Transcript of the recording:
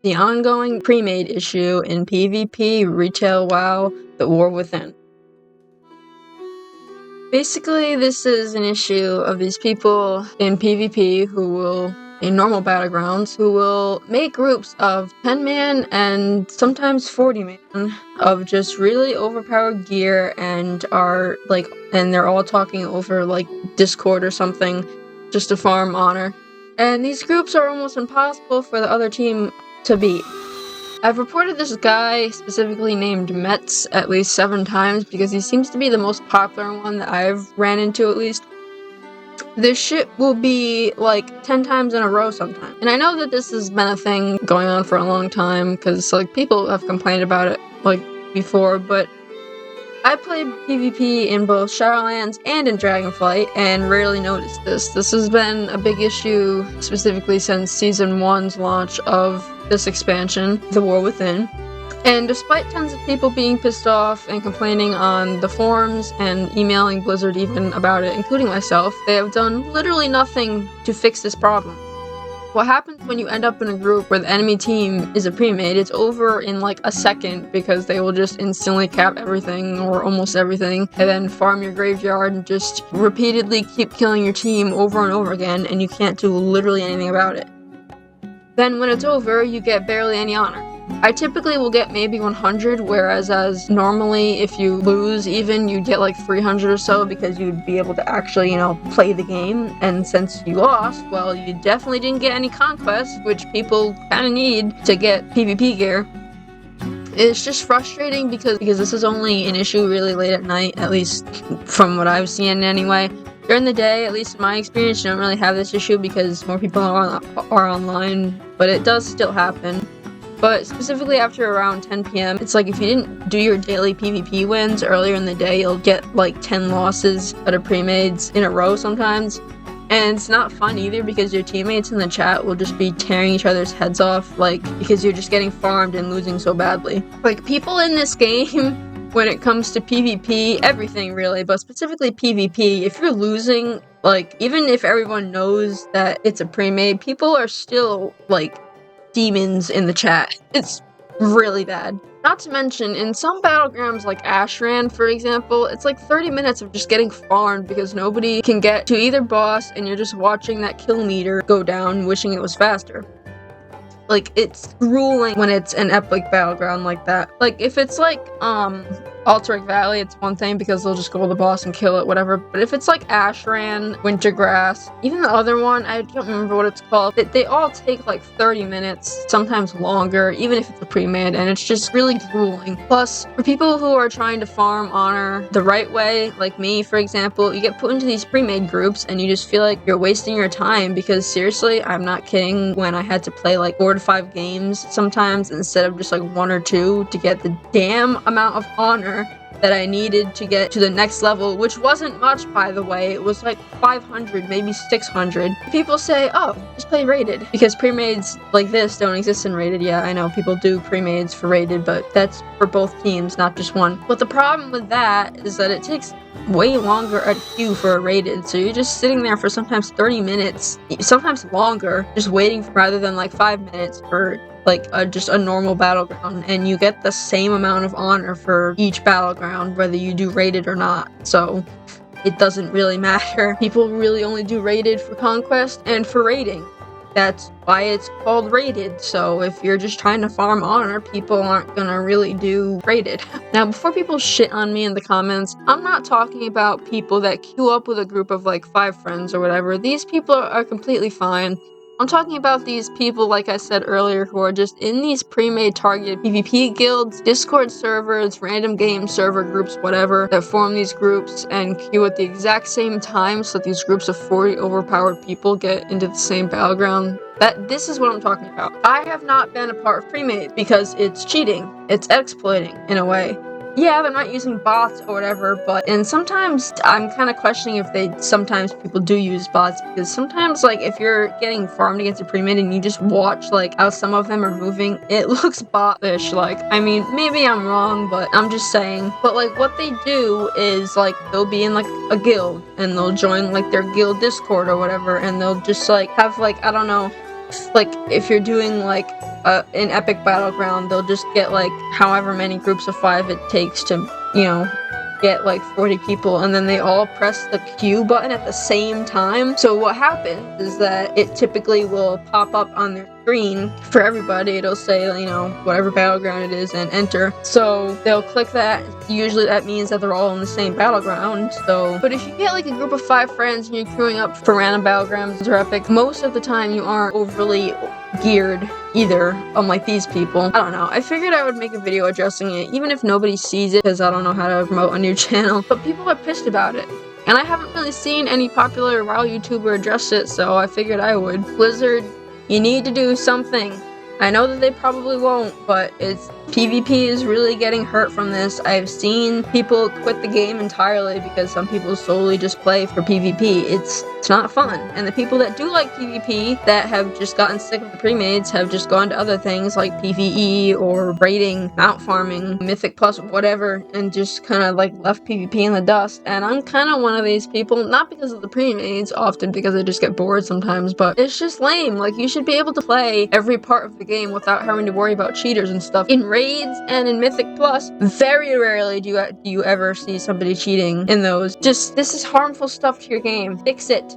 the ongoing premade issue in PvP, retail WoW, the War Within. Basically, this is an issue of these people in PvP in normal battlegrounds, who will make groups of 10-man and sometimes 40-man of just really overpowered gear and they're all talking over like Discord or something just to farm honor. And these groups are almost impossible for the other team to beat. I've reported this guy, specifically named Metz, at least 7 times because he seems to be the most popular one that I've ran into at least. This shit will be like 10 times in a row sometimes. And I know that this has been a thing going on for a long time because like people have complained about it like before, but I played PvP in both Shadowlands and in Dragonflight and rarely noticed this. This has been a big issue specifically since Season 1's launch of this expansion, The War Within. And despite tons of people being pissed off and complaining on the forums and emailing Blizzard even about it, including myself, they have done literally nothing to fix this problem. What happens when you end up in a group where the enemy team is a premade, it's over in like a second because they will just instantly cap everything or almost everything and then farm your graveyard and just repeatedly keep killing your team over and over again and you can't do literally anything about it. Then when it's over, you get barely any honor. I typically will get maybe 100, whereas normally if you lose even, you'd get like 300 or so because you'd be able to actually, play the game. And since you lost, well, you definitely didn't get any conquests, which people kind of need to get PvP gear. It's just frustrating because this is only an issue really late at night, at least from what I've seen anyway. During the day, at least in my experience, you don't really have this issue because more people are online, but it does still happen. But specifically after around 10 p.m., it's like if you didn't do your daily PvP wins earlier in the day, you'll get like 10 losses out of premades in a row sometimes. And it's not fun either because your teammates in the chat will just be tearing each other's heads off, because you're just getting farmed and losing so badly. People in this game, when it comes to PvP, everything really, but specifically PvP, if you're losing, even if everyone knows that it's a premade, people are still, demons in the chat. It's really bad. Not to mention, in some battlegrounds like Ashran, for example, it's like 30 minutes of just getting farmed because nobody can get to either boss and you're just watching that kill meter go down, wishing it was faster. It's grueling when it's an epic battleground like that. If it's Alterac Valley, it's one thing because they'll just go to the boss and kill it, whatever. But if it's Ashran, Wintergrass, even the other one, I don't remember what it's called, they all take 30 minutes, sometimes longer, even if it's a pre-made, and it's just really grueling. Plus, for people who are trying to farm honor the right way, like me, for example, you get put into these pre-made groups and you just feel like you're wasting your time because seriously, I'm not kidding, when I had to play 4 to 5 games sometimes instead of just 1 or 2 to get the damn amount of honor that I needed to get to the next level, which wasn't much, by the way. It was 500, maybe 600. People say, oh, just play rated, because premades like this don't exist in rated. Yeah, I know people do premades for rated, but that's for both teams, not just one. But the problem with that is that it takes way longer at queue for a rated, so you're just sitting there for sometimes 30 minutes, sometimes longer, just waiting rather than 5 minutes for just a normal battleground, and you get the same amount of honor for each battleground, whether you do rated or not. So it doesn't really matter. People really only do rated for conquest and for raiding. That's why it's called rated. So if you're just trying to farm honor, people aren't gonna really do rated. Now, before people shit on me in the comments, I'm not talking about people that queue up with a group of 5 friends or whatever. These people are completely fine. I'm talking about these people, like I said earlier, who are just in these pre-made targeted PvP guilds, Discord servers, random game server groups, whatever, that form these groups and queue at the exact same time so that these groups of 40 overpowered people get into the same battleground. This is what I'm talking about. I have not been a part of pre-made because it's cheating. It's exploiting, in a way. Yeah, they're not using bots or whatever, and sometimes I'm kind of questioning if sometimes people do use bots, because sometimes, if you're getting farmed against a pre-made and you just watch, how some of them are moving, it looks bot-ish, maybe I'm wrong, but I'm just saying. But, what they do is, they'll be in, a guild, and they'll join, their guild Discord or whatever, and they'll just, have, I don't know, if you're doing, an epic battleground, they'll just get like however many groups of 5 it takes to, you know, get like 40 people, and then they all press the Q button at the same time. So what happens is that it typically will pop up on their screen for everybody. It'll say, you know, whatever battleground it is and enter. So they'll click that. Usually that means that they're all in the same battleground. So, but if you get like a group of 5 friends and you're queuing up for random battlegrounds or epic, most of the time you aren't overly geared either, unlike these people. I don't know. I figured I would make a video addressing it, even if nobody sees it, because I don't know how to promote a new channel. But people are pissed about it. And I haven't really seen any popular WoW YouTuber address it, so I figured I would. Blizzard, you need to do something. I know that they probably won't, but PvP is really getting hurt from this. I've seen people quit the game entirely because some people solely just play for PvP. It's not fun. And the people that do like PvP, that have just gotten sick of the premades, have just gone to other things like PvE or raiding, mount farming, Mythic Plus, whatever, and just kind of like left PvP in the dust. And I'm kind of one of these people, not because of the premades, often because I just get bored sometimes, but it's just lame. Like, you should be able to play every part of the game without having to worry about cheaters and stuff. In raids and in Mythic Plus, very rarely do you ever see somebody cheating in those. Just, this is harmful stuff to your game. Fix it.